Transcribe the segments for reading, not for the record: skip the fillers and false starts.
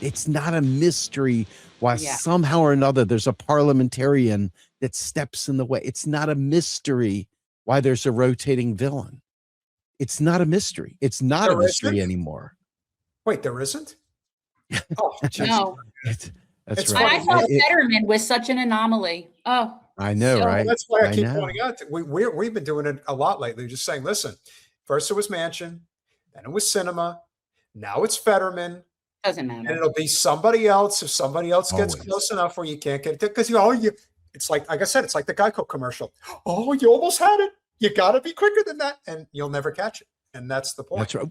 It's not a mystery why somehow or another there's a parliamentarian that steps in the way. It's not a mystery why there's a rotating villain. It's not a mystery. It's not a mystery anymore. Wait, there isn't? Oh, no. That's right. I thought Fetterman was such an anomaly. Oh, I know, right? That's why I keep pointing out. We've been doing it a lot lately, just saying, listen, first it was Manchin, then it was Sinema, now it's Fetterman. Doesn't matter. And it'll be somebody else if somebody else gets close enough where you can't get it. Because it's like I said, it's like the Geico commercial. Oh, you almost had it. You got to be quicker than that, and you'll never catch it. And that's the point. That's right.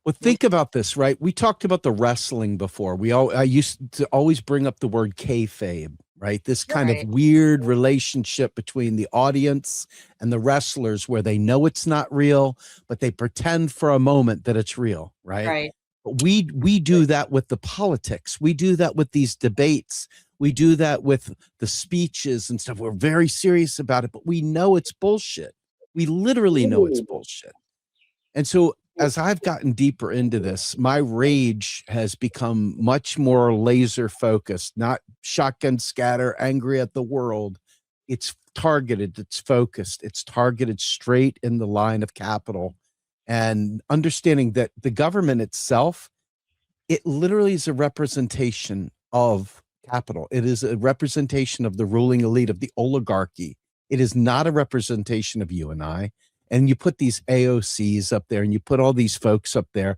Well, think about this, right? We talked about the wrestling before. I used to always bring up the word kayfabe, right? This kind of weird relationship between the audience and the wrestlers where they know it's not real, but they pretend for a moment that it's real, right? Right. But we do that with the politics. We do that with these debates. We do that with the speeches and stuff. We're very serious about it, but we know it's bullshit. We literally know it's bullshit. And so as I've gotten deeper into this, my rage has become much more laser focused, not shotgun scatter, angry at the world. It's targeted, it's focused, it's targeted straight in the line of capital. And understanding that the government itself, it literally is a representation of capital. It is a representation of the ruling elite, of the oligarchy. It is not a representation of you and I. And you put these AOCs up there and you put all these folks up there.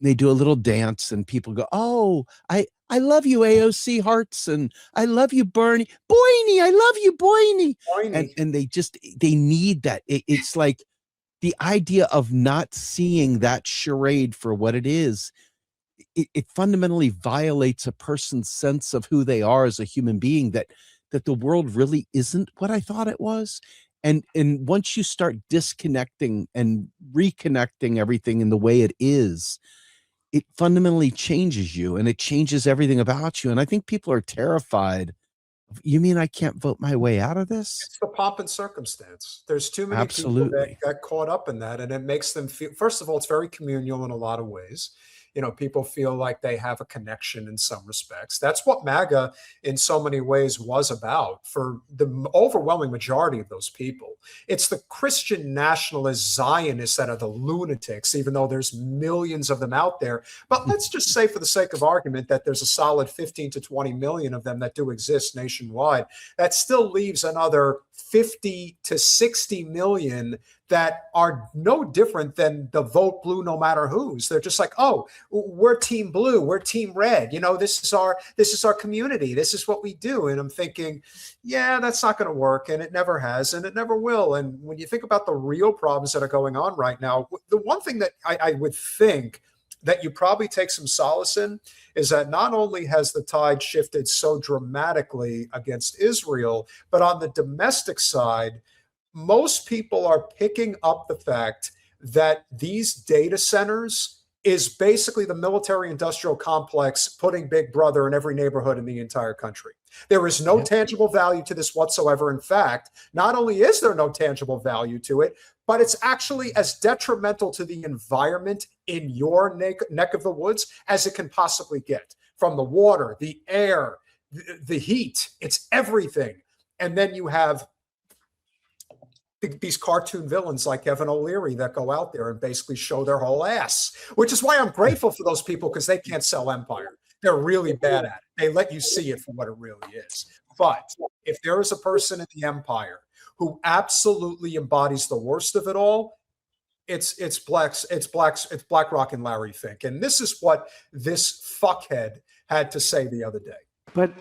They do a little dance and people go, oh, I love you, AOC hearts. And I love you, Bernie. Boyne, I love you, Boyne. And they need that. It's like the idea of not seeing that charade for what it is. It fundamentally violates a person's sense of who they are as a human being, that the world really isn't what I thought it was. And once you start disconnecting and reconnecting everything in the way it is, it fundamentally changes you and it changes everything about you. And I think people are terrified. You mean I can't vote my way out of this? It's the pomp and circumstance. There's too many people that got caught up in that, and it makes them feel, first of all, it's very communal in a lot of ways. People feel like they have a connection in some respects. That's what MAGA in so many ways was about for the overwhelming majority of those people. It's the Christian nationalist Zionists that are the lunatics, even though there's millions of them out there. But let's just say, for the sake of argument, that there's a solid 15 to 20 million of them that do exist nationwide. That still leaves another 50 to 60 million that are no different than the vote blue no matter whose. They're just like, oh, we're team blue, we're team red. This is our community. This is what we do. And I'm thinking, yeah, that's not going to work. And it never has, and it never will. And when you think about the real problems that are going on right now, the one thing that I would think that you probably take some solace in is that not only has the tide shifted so dramatically against Israel, but on the domestic side, most people are picking up the fact that these data centers is basically the military industrial complex putting Big Brother in every neighborhood in the entire country. There is no tangible value to this whatsoever. In fact, not only is there no tangible value to it, but it's actually as detrimental to the environment in your neck of the woods as it can possibly get. From the water, the air, the heat, it's everything. And then you have these cartoon villains like Evan O'Leary that go out there and basically show their whole ass, which is why I'm grateful for those people, because they can't sell empire. They're really bad at it. They let you see it for what it really is. But if there is a person in the empire who absolutely embodies the worst of it all, it's BlackRock and Larry Fink. And this is what this fuckhead had to say the other day. But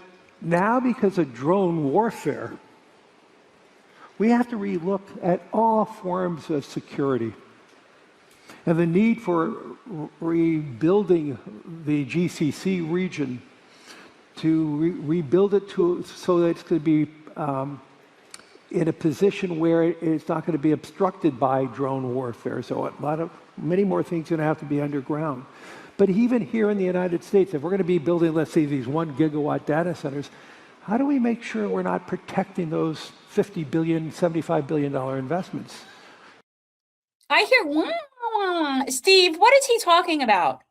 now, because of drone warfare, we have to relook at all forms of security and the need for rebuilding the GCC region, to rebuild it so that it's going to be in a position where it's not going to be obstructed by drone warfare. So many more things are going to have to be underground. But even here in the United States, if we're going to be building, let's say, these 1 gigawatt data centers, how do we make sure we're not protecting those $50 billion, $75 billion investments? I hear, Steve, what is he talking about?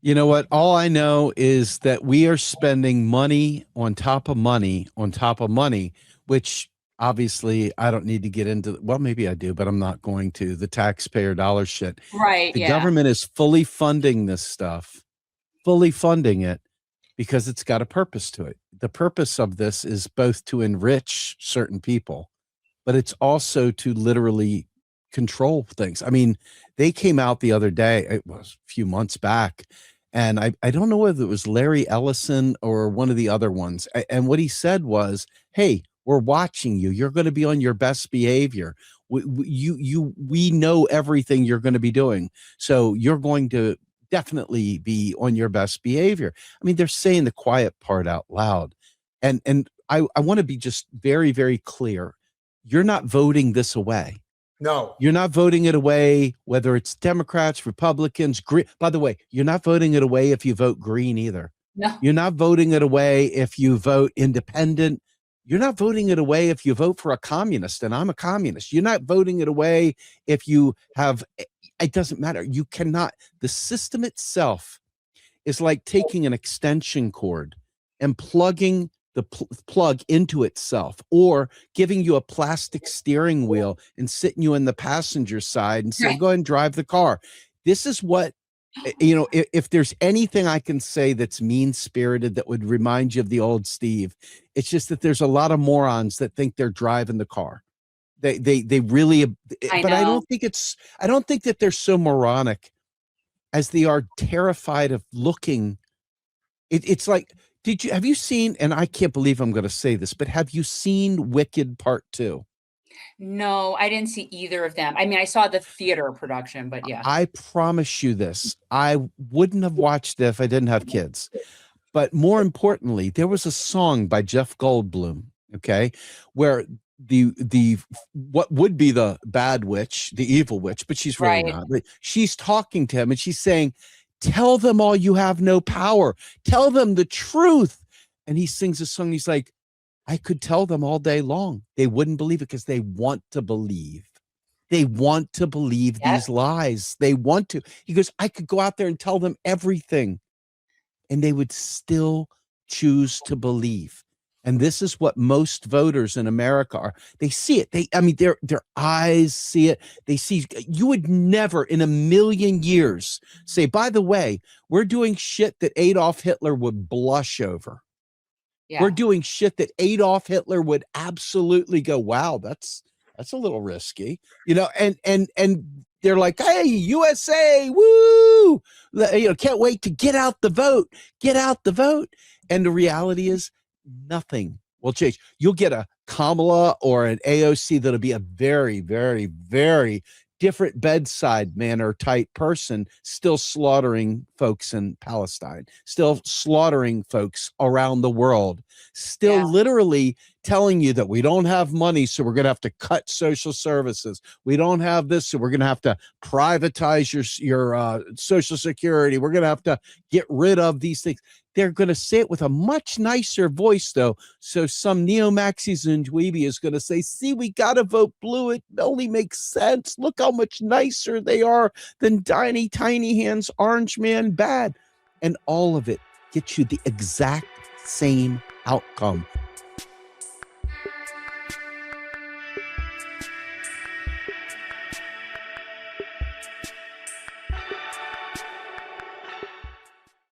You know what? All I know is that we are spending money on top of money on top of money, which obviously I don't need to get into. Well, maybe I do, but I'm not going to. The taxpayer dollar shit. Right. The Yeah. government is fully funding this stuff, fully funding it because it's got a purpose to it. The purpose of this is both to enrich certain people, but it's also to literally control things. I mean, they came out the other day, it was a few months back, and I don't know whether it was Larry Ellison or one of the other ones. And what he said was, hey, we're watching you. You're going to be on your best behavior. We know everything you're going to be doing. So you're going to definitely be on your best behavior. I mean, they're saying the quiet part out loud. And I want to be just very, very clear. You're not voting this away. No. You're not voting it away, whether it's Democrats, Republicans, green. By the way, you're not voting it away if you vote green either. No. You're not voting it away if you vote independent. You're not voting it away if you vote for a communist, and I'm a communist. You're not voting it away if you have, it doesn't matter. You cannot, the system itself is like taking an extension cord and plugging the plug into itself, or giving you a plastic steering wheel and sitting you in the passenger side and say, Right. go ahead and drive the car. This is what, you know, if there's anything I can say that's mean-spirited that would remind you of the old Steve, it's just that there's a lot of morons that think they're driving the car. They really, but I don't think that they're so moronic as they are terrified of looking. It's like, have you seen, and I can't believe I'm going to say this, but have you seen Wicked Part 2? No, I didn't see either of them. I mean, I saw the theater production, but yeah. I promise you this. I wouldn't have watched it if I didn't have kids. But more importantly, there was a song by Jeff Goldblum, okay, where the what would be the bad witch, the evil witch, but she's really Right. not. She's talking to him and she's saying, tell them all you have no power. Tell them the truth. And he sings a song. He's like, I could tell them all day long. They wouldn't believe it because they want to believe. They want to believe these lies. They want to. He goes, I could go out there and tell them everything, and they would still choose to believe. And this is what most voters in America are. They see it. I mean, their eyes see it. They see, you would never in a million years say, by the way, we're doing shit that Adolf Hitler would blush over. Yeah. We're doing shit that Adolf Hitler would absolutely go, wow, that's a little risky, you know, and they're like, hey, USA, woo, you know, can't wait to get out the vote. And the reality is nothing will change. You'll get a Kamala or an AOC that'll be a very, very, very different bedside manner type person, still slaughtering folks in Palestine, still slaughtering folks around the world, still literally telling you that we don't have money, so we're going to have to cut social services. We don't have this, so we're going to have to privatize your Social Security. We're going to have to get rid of these things. They're going to say it with a much nicer voice, though. So some neo-maxis and dweeby is going to say, see, we got to vote blue. It only makes sense. Look how much nicer they are than tiny hands, orange man bad. And all of it gets you the exact same outcome.